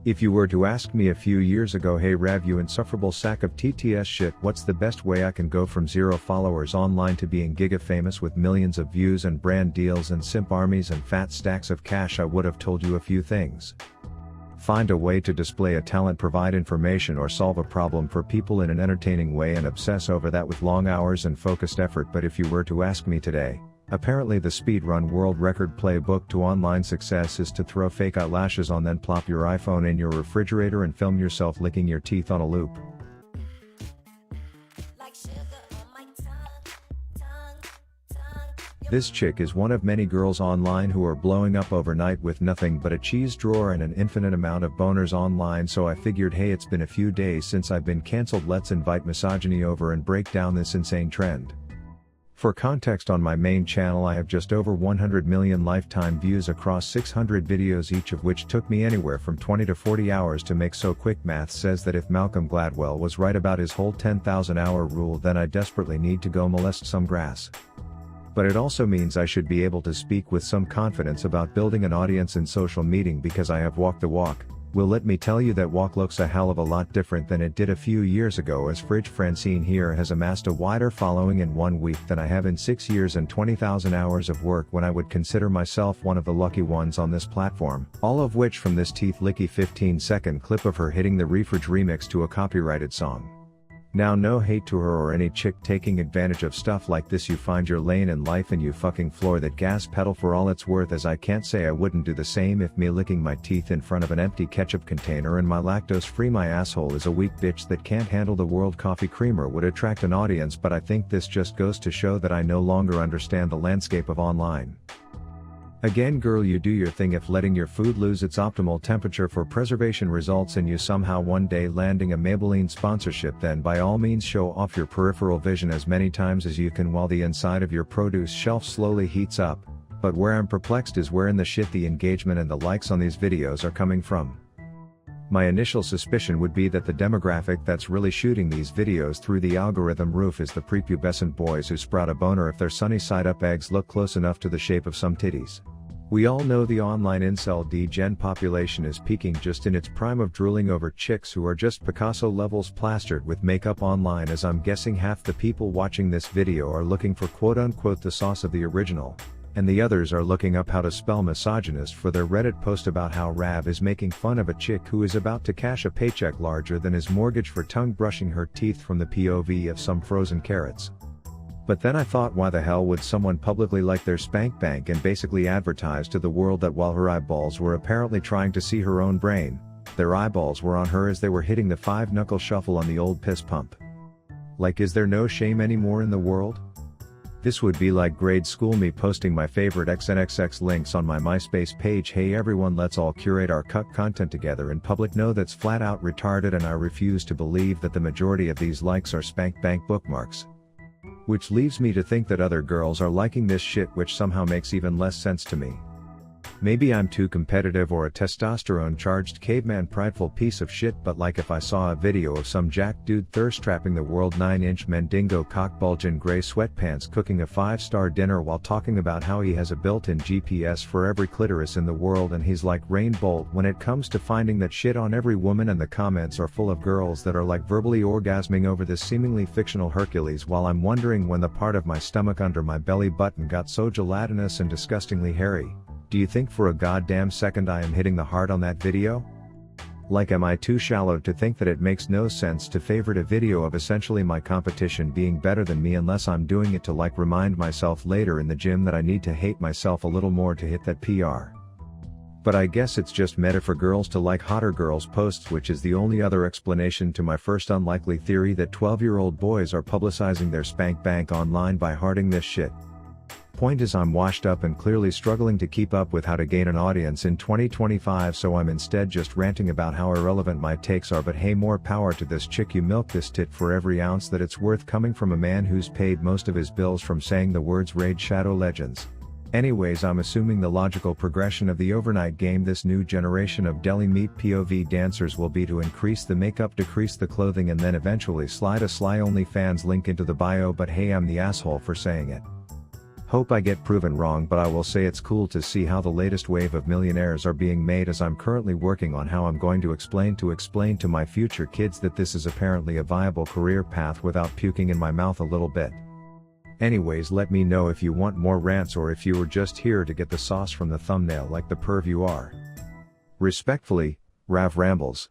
If you were to ask me a few years ago, hey Rav, you insufferable sack of TTS shit, what's the best way I can go from 0 followers online to being giga famous with millions of views and brand deals and simp armies and fat stacks of cash, I would have told you a few things. Find a way to display a talent, provide information, or solve a problem for people in an entertaining way and obsess over that with long hours and focused effort. But if you were to ask me today, apparently the speedrun world record playbook to online success is to throw fake eyelashes on, then plop your iPhone in your refrigerator and film yourself licking your teeth on a loop. This chick is one of many girls online who are blowing up overnight with nothing but a cheese drawer and an infinite amount of boners online, so I figured, hey, it's been a few days since I've been cancelled, let's invite misogyny over and break down this insane trend. For context, on my main channel I have just over 100 million lifetime views across 600 videos, each of which took me anywhere from 20 to 40 hours to make, so quick math says that if Malcolm Gladwell was right about his whole 10,000 hour rule, then I desperately need to go molest some grass. But it also means I should be able to speak with some confidence about building an audience in social media because I have walked the walk. Well, let me tell you that walk looks a hell of a lot different than it did a few years ago, as Fridge Francine here has amassed a wider following in 1 week than I have in 6 years and 20,000 hours of work, when I would consider myself one of the lucky ones on this platform, all of which from this teeth-licky 15-second clip of her hitting the Refridge remix to a copyrighted song. Now, no hate to her or any chick taking advantage of stuff like this. You find your lane in life and you fucking floor that gas pedal for all it's worth, as I can't say I wouldn't do the same if me licking my teeth in front of an empty ketchup container and my lactose-free my asshole is a weak bitch that can't handle the world coffee creamer would attract an audience. But I think this just goes to show that I no longer understand the landscape of online. Again, girl, you do your thing. If letting your food lose its optimal temperature for preservation results in you somehow one day landing a Maybelline sponsorship, then by all means show off your peripheral vision as many times as you can while the inside of your produce shelf slowly heats up. But where I'm perplexed is where in the shit the engagement and the likes on these videos are coming from. My initial suspicion would be that the demographic that's really shooting these videos through the algorithm roof is the prepubescent boys who sprout a boner if their sunny side up eggs look close enough to the shape of some titties. We all know the online incel D-gen population is peaking just in its prime of drooling over chicks who are just Picasso levels plastered with makeup online, as I'm guessing half the people watching this video are looking for quote-unquote the sauce of the original, and the others are looking up how to spell misogynist for their Reddit post about how Rav is making fun of a chick who is about to cash a paycheck larger than his mortgage for tongue brushing her teeth from the POV of some frozen carrots. But then I thought, why the hell would someone publicly like their spank bank and basically advertise to the world that while her eyeballs were apparently trying to see her own brain, their eyeballs were on her as they were hitting the 5-knuckle shuffle on the old piss pump? Like, is there no shame anymore in the world? This would be like grade school me posting my favorite XNXX links on my MySpace page. Hey everyone, let's all curate our cuck content together in public. No, that's flat out retarded, and I refuse to believe that the majority of these likes are spank bank bookmarks. Which leaves me to think that other girls are liking this shit, which somehow makes even less sense to me. Maybe I'm too competitive or a testosterone-charged caveman prideful piece of shit, but like if I saw a video of some jack dude thirst-trapping the world 9-inch Mendingo cock-bulge in gray sweatpants cooking a 5-star dinner while talking about how he has a built-in GPS for every clitoris in the world and he's like Rain Bolt when it comes to finding that shit on every woman, and the comments are full of girls that are like verbally orgasming over this seemingly fictional Hercules, while I'm wondering when the part of my stomach under my belly button got so gelatinous and disgustingly hairy. Do you think for a goddamn second I am hitting the heart on that video? Like, am I too shallow to think that it makes no sense to favorite a video of essentially my competition being better than me, unless I'm doing it to like remind myself later in the gym that I need to hate myself a little more to hit that PR? But I guess it's just meta for girls to like hotter girls' posts, which is the only other explanation to my first unlikely theory that 12-year-old boys are publicizing their spank bank online by hearting this shit. Point is, I'm washed up and clearly struggling to keep up with how to gain an audience in 2025, so I'm instead just ranting about how irrelevant my takes are. But hey, more power to this chick. You milk this tit for every ounce that it's worth, coming from a man who's paid most of his bills from saying the words Raid Shadow Legends. Anyways, I'm assuming the logical progression of the overnight game this new generation of deli meat POV dancers will be to increase the makeup, decrease the clothing, and then eventually slide a sly OnlyFans link into the bio. But hey, I'm the asshole for saying it. Hope I get proven wrong, but I will say it's cool to see how the latest wave of millionaires are being made, as I'm currently working on how I'm going to explain to my future kids that this is apparently a viable career path without puking in my mouth a little bit. Anyways, let me know if you want more rants or if you were just here to get the sauce from the thumbnail like the perv you are. Respectfully, Rav Rambles.